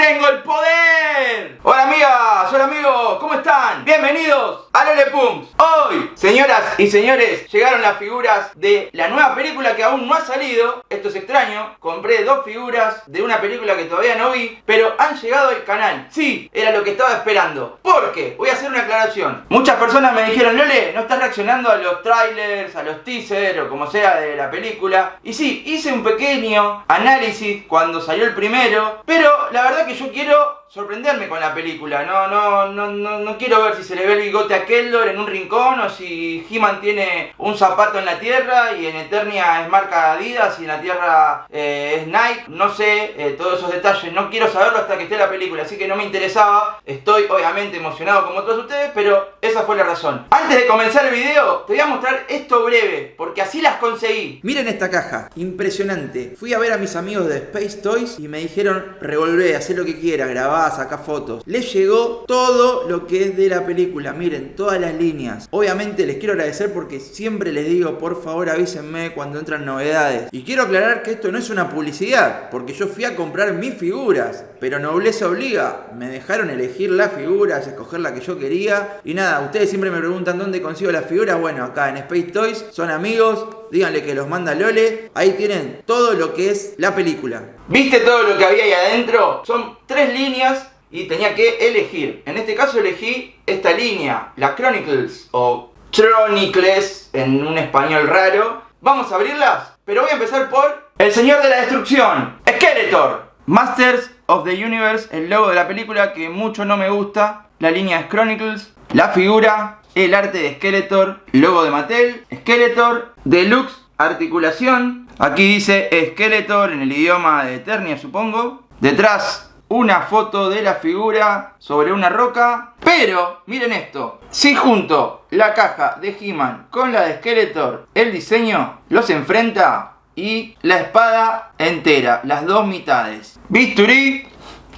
¡Tengo el poder! Hola amigas, hola amigos, ¿cómo están? Bienvenidos a Lolepums. Hoy, señoras y señores, llegaron las figuras de la nueva película que aún no ha salido. Esto es extraño, compré 2 figuras de una película que todavía no vi, pero han llegado al canal. Sí, era lo que estaba esperando. ¿Por qué? Voy a hacer una aclaración. Muchas personas me dijeron, Lole, no estás reaccionando a los trailers, a los teasers o como sea de la película. Y sí, hice un pequeño análisis cuando salió el primero, pero la verdad que yo quiero sorprenderme con la película. No quiero ver si se le ve el bigote a Keldor en un rincón o si He-Man tiene un zapato en la tierra y en Eternia es marca Adidas y en la tierra es Nike. No sé, todos esos detalles no quiero saberlo hasta que esté la película, así que no me interesaba. Estoy obviamente emocionado como todos ustedes, pero esa fue la razón. Antes de comenzar el video te voy a mostrar esto breve, porque así las conseguí. Miren esta caja, impresionante. Fui a ver a mis amigos de Space Toys y me dijeron, revolvé, hacé lo que quieras, grabá, sacá fotos. Les llegó todo lo que es de la película, miren, todas las líneas. Obviamente les quiero agradecer porque siempre les digo, por favor avísenme cuando entran novedades. Y quiero aclarar que esto no es una publicidad, porque yo fui a comprar mis figuras, pero nobleza obliga. Me dejaron elegir las figuras, escoger la que yo quería. Y nada, ustedes siempre me preguntan dónde consigo las figuras. Bueno, acá en Space Toys, son amigos. Díganle que los manda Lole. Ahí tienen todo lo que es la película. ¿Viste todo lo que había ahí adentro? Son 3 líneas y tenía que elegir. En este caso elegí esta línea, la Chronicles o Chronicles en un español raro. Vamos a abrirlas, pero voy a empezar por el Señor de la Destrucción, Skeletor. Masters of the Universe, el logo de la película que mucho no me gusta. La línea es Chronicles, la figura, el arte de Skeletor, logo de Mattel, Skeletor, Deluxe, articulación. Aquí dice Skeletor en el idioma de Eternia, supongo. Detrás una foto de la figura sobre una roca. Pero, miren esto. Si junto la caja de He-Man con la de Skeletor, el diseño los enfrenta y la espada entera, las 2 mitades. Bisturí.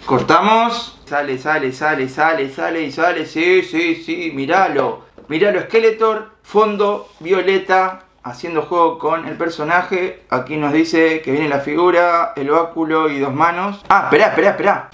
Cortamos. Sale y sale. Sí, míralo. Míralo, Skeletor. Fondo violeta. Haciendo juego con el personaje. Aquí nos dice que viene la figura, el báculo y 2 manos. Ah, esperá.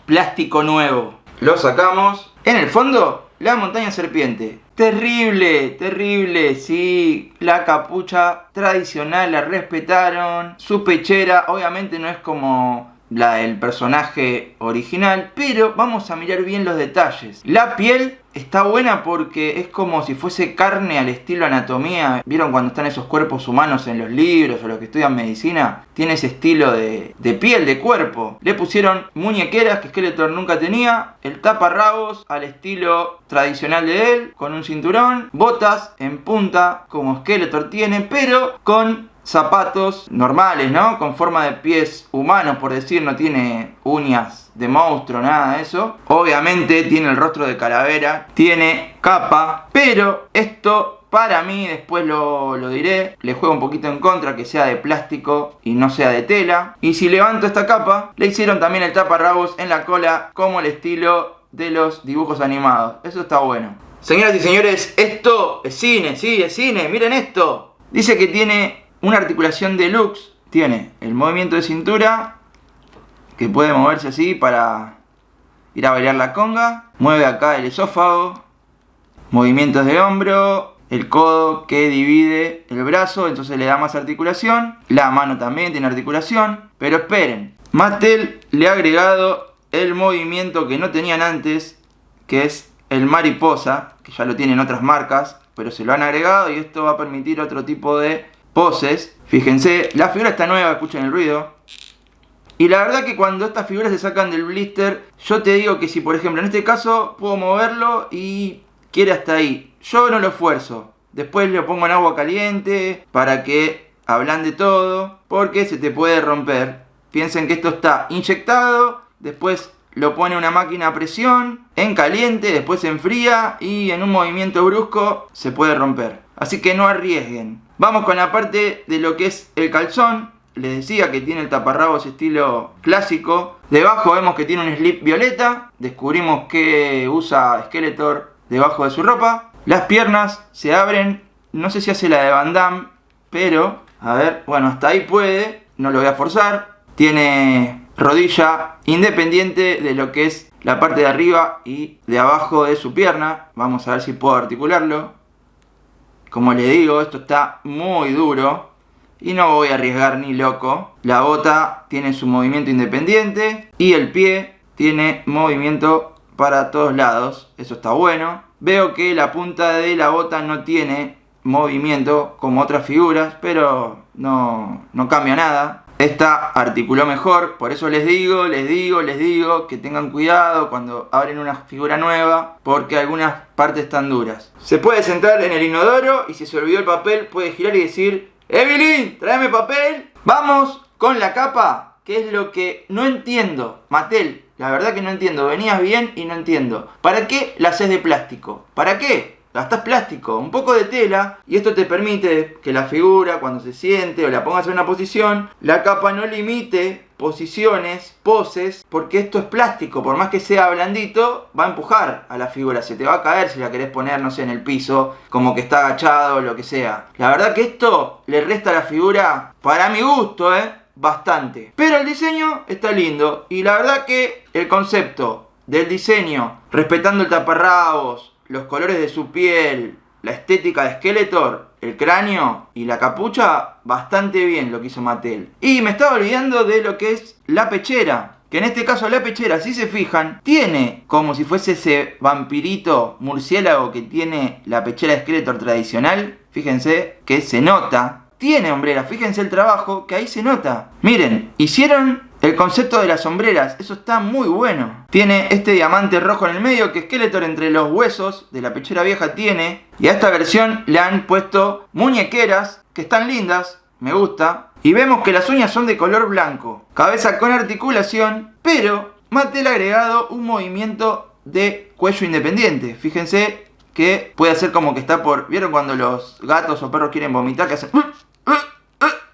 Plástico nuevo. Lo sacamos. En el fondo, la montaña serpiente. Terrible. Sí, la capucha tradicional la respetaron. Su pechera, obviamente no es como la del personaje original, pero vamos a mirar bien los detalles. La piel está buena porque es como si fuese carne al estilo anatomía. ¿Vieron cuando están esos cuerpos humanos en los libros o los que estudian medicina? Tiene ese estilo de piel, de cuerpo. Le pusieron muñequeras que Skeletor nunca tenía. El taparrabos al estilo tradicional de él, con un cinturón. Botas en punta como Skeletor tiene, pero con zapatos normales, ¿no? Con forma de pies humanos, por decir, no tiene uñas de monstruo, nada de eso. Obviamente tiene el rostro de calavera, tiene capa, pero esto para mí, después lo diré, le juega un poquito en contra que sea de plástico y no sea de tela. Y si levanto esta capa, le hicieron también el taparrabos en la cola como el estilo de los dibujos animados. Eso está bueno. Señoras y señores, esto es cine, sí, es cine, miren esto. Dice que tiene una articulación deluxe, tiene el movimiento de cintura, que puede moverse así para ir a bailar la conga. Mueve acá el esófago, movimientos de hombro, el codo que divide el brazo, entonces le da más articulación. La mano también tiene articulación, pero esperen, Mattel le ha agregado el movimiento que no tenían antes, que es el mariposa, que ya lo tienen otras marcas, pero se lo han agregado y esto va a permitir otro tipo de poses. Fíjense, la figura está nueva, escuchen el ruido. Y la verdad que cuando estas figuras se sacan del blister, yo te digo que si por ejemplo en este caso puedo moverlo y quiere hasta ahí, yo no lo esfuerzo. Después lo pongo en agua caliente para que ablande todo, porque se te puede romper. Piensen que esto está inyectado, después lo pone una máquina a presión, en caliente, después se enfría y en un movimiento brusco se puede romper. Así que no arriesguen. Vamos con la parte de lo que es el calzón. Les decía que tiene el taparrabos estilo clásico. Debajo vemos que tiene un slip violeta. Descubrimos que usa Skeletor debajo de su ropa. Las piernas se abren. No sé si hace la de Van Damme, pero a ver, bueno, hasta ahí puede. No lo voy a forzar. tiene rodilla independiente de lo que es la parte de arriba y de abajo de su pierna. Vamos a ver si puedo articularlo. Como les digo, esto está muy duro y no voy a arriesgar ni loco. La bota tiene su movimiento independiente y el pie tiene movimiento para todos lados. Eso está bueno. Veo que la punta de la bota no tiene movimiento como otras figuras, pero no cambia nada. Esta articuló mejor, por eso les digo que tengan cuidado cuando abren una figura nueva, porque algunas partes están duras. Se puede sentar en el inodoro y si se olvidó el papel puede girar y decir: Evelyn, tráeme papel. Vamos con la capa, que es lo que no entiendo. Mattel, la verdad que no entiendo. Venías bien y no entiendo. ¿Para qué la haces de plástico? ¿Para qué? Gastás plástico, un poco de tela, y esto te permite que la figura, cuando se siente o la pongas en una posición, la capa no limite posiciones, poses, porque esto es plástico. Por más que sea blandito, va a empujar a la figura, se te va a caer si la querés poner, no sé, en el piso, como que está agachado o lo que sea. La verdad que esto le resta a la figura, para mi gusto, bastante. Pero el diseño está lindo, y la verdad que el concepto del diseño, respetando el taparrabos, los colores de su piel, la estética de Skeletor, el cráneo y la capucha, bastante bien lo que hizo Mattel. Y me estaba olvidando de lo que es la pechera, que en este caso la pechera, si se fijan, tiene como si fuese ese vampirito murciélago que tiene la pechera de Skeletor tradicional. Fíjense que se nota. Tiene hombreras, fíjense el trabajo, que ahí se nota. Miren, hicieron el concepto de las sombreras, eso está muy bueno. Tiene este diamante rojo en el medio que Skeletor entre los huesos de la pechera vieja tiene. Y a esta versión le han puesto muñequeras que están lindas, me gusta. Y vemos que las uñas son de color blanco. Cabeza con articulación, pero Mattel ha agregado un movimiento de cuello independiente. Fíjense que puede hacer como que está por... ¿Vieron cuando los gatos o perros quieren vomitar? Que hacen...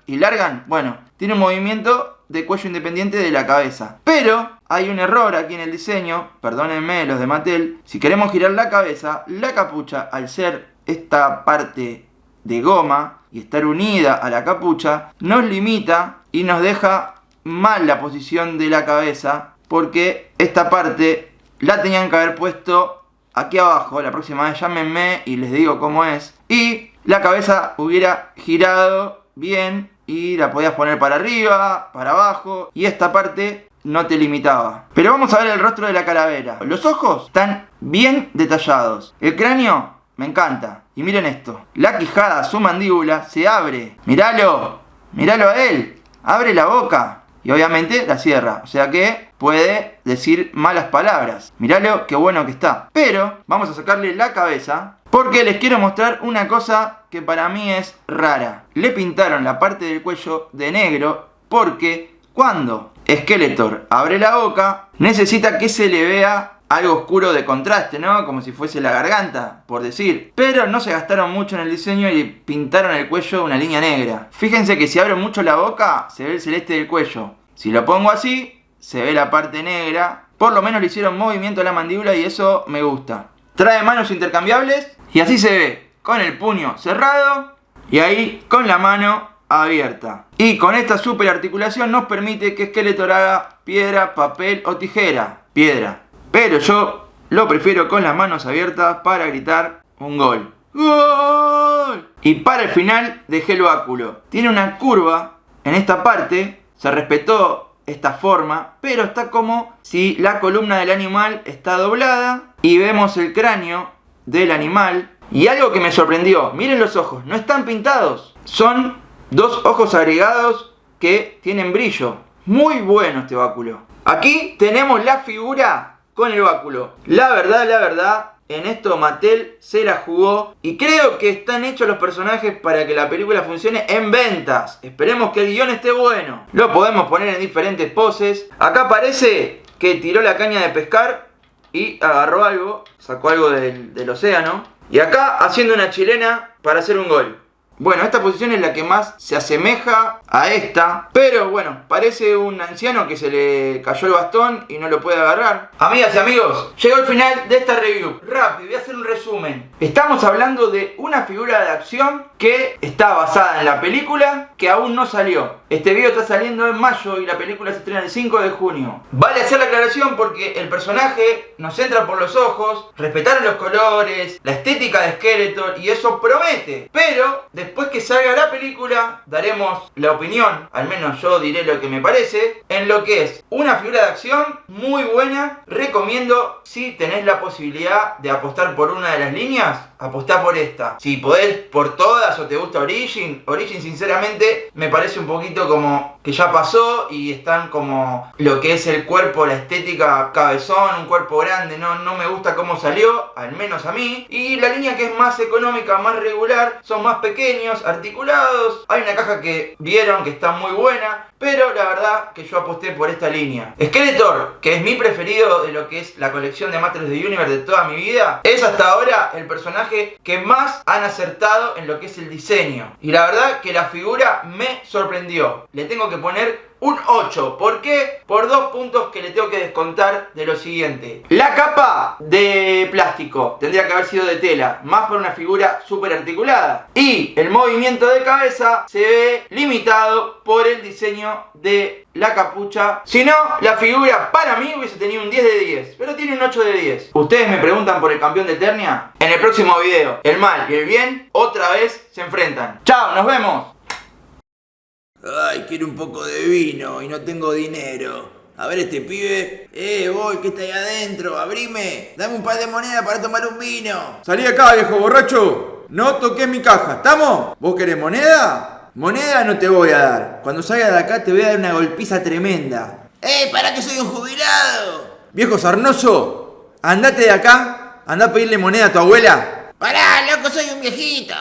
y largan. Bueno, tiene un movimiento de cuello independiente de la cabeza. Pero hay un error aquí en el diseño, perdónenme los de Mattel. Si queremos girar la cabeza, la capucha, al ser esta parte de goma y estar unida a la capucha, nos limita y nos deja mal la posición de la cabeza, porque esta parte la tenían que haber puesto aquí abajo. La próxima vez llámenme y les digo cómo es. Y la cabeza hubiera girado bien y la podías poner para arriba, para abajo, y esta parte no te limitaba. Pero vamos a ver el rostro de la calavera. Los ojos están bien detallados. El cráneo me encanta. Y miren esto. La quijada, su mandíbula, se abre. Míralo. Míralo a él. Abre la boca. Y obviamente la cierra. O sea que puede decir malas palabras. Míralo, qué bueno que está. Pero vamos a sacarle la cabeza, porque les quiero mostrar una cosa que para mí es rara. Le pintaron la parte del cuello de negro porque cuando Skeletor abre la boca necesita que se le vea algo oscuro de contraste, ¿no? Como si fuese la garganta, por decir. Pero no se gastaron mucho en el diseño y pintaron el cuello una línea negra. Fíjense que si abro mucho la boca se ve el celeste del cuello. Si lo pongo así, se ve la parte negra. Por lo menos le hicieron movimiento a la mandíbula y eso me gusta. Trae manos intercambiables y así se ve, con el puño cerrado y ahí con la mano abierta. Y con esta super articulación nos permite que Skeletor haga piedra, papel o tijera. Piedra. Pero yo lo prefiero con las manos abiertas para gritar un gol. ¡Gol! Y para el final dejé el báculo. Tiene una curva en esta parte, se respetó esta forma, pero está como si la columna del animal está doblada y vemos el cráneo del animal. Y algo que me sorprendió, miren los ojos, no están pintados, son dos ojos agregados que tienen brillo. Muy bueno este báculo. Aquí tenemos la figura con el báculo. La verdad, en esto Mattel se la jugó y creo que están hechos los personajes para que la película funcione en ventas. Esperemos que el guión esté bueno. Lo podemos poner en diferentes poses. Acá parece que tiró la caña de pescar y agarró algo, sacó algo del océano. Y acá haciendo una chilena para hacer un gol. Bueno, esta posición es la que más se asemeja a esta, pero bueno, parece un anciano que se le cayó el bastón y no lo puede agarrar. Amigas y amigos, llegó el final de esta review. Rápido, voy a hacer un resumen. Estamos hablando de una figura de acción que está basada en la película, que aún no salió. Este video está saliendo en mayo y la película se estrena el 5 de junio. Vale hacer la aclaración porque el personaje nos entra por los ojos, respetaron los colores, la estética de Skeletor y eso promete. Pero después que salga la película daremos la opinión, al menos yo diré lo que me parece, en lo que es una figura de acción muy buena. Recomiendo, si tenés la posibilidad de apostar por una de las líneas, apostá por esta. Si podés por todas o te gusta Origin sinceramente me parece un poquito como que ya pasó y están como lo que es el cuerpo, la estética cabezón, un cuerpo grande, no me gusta cómo salió, al menos a mí. Y la línea que es más económica, más regular, son más pequeños, articulados. Hay una caja que vieron que está muy buena, pero la verdad que yo aposté por esta línea. Skeletor, que es mi preferido de lo que es la colección de Masters of the Universe de toda mi vida, es hasta ahora el personaje que más han acertado en lo que es el diseño. Y la verdad que la figura me sorprendió. Le tengo que poner un 8. ¿Por qué? Por 2 puntos que le tengo que descontar de lo siguiente. La capa de plástico tendría que haber sido de tela, más por una figura súper articulada. Y el movimiento de cabeza se ve limitado por el diseño de la capucha. Si no, la figura para mí hubiese tenido un 10 de 10, pero tiene un 8 de 10. Ustedes me preguntan por el campeón de Eternia. En el próximo video, el mal y el bien otra vez se enfrentan. ¡Chao! ¡Nos vemos! Ay, quiero un poco de vino y no tengo dinero. A ver este pibe. Voy, ¿qué está ahí adentro? Abrime. Dame un par de monedas para tomar un vino. Salí acá, viejo borracho. No toques mi caja, ¿estamos? ¿Vos querés moneda? Moneda no te voy a dar. Cuando salga de acá te voy a dar una golpiza tremenda. ¡Para que soy un jubilado! Viejo sarnoso, andate de acá. Andá a pedirle moneda a tu abuela. Pará, loco, soy un viejito.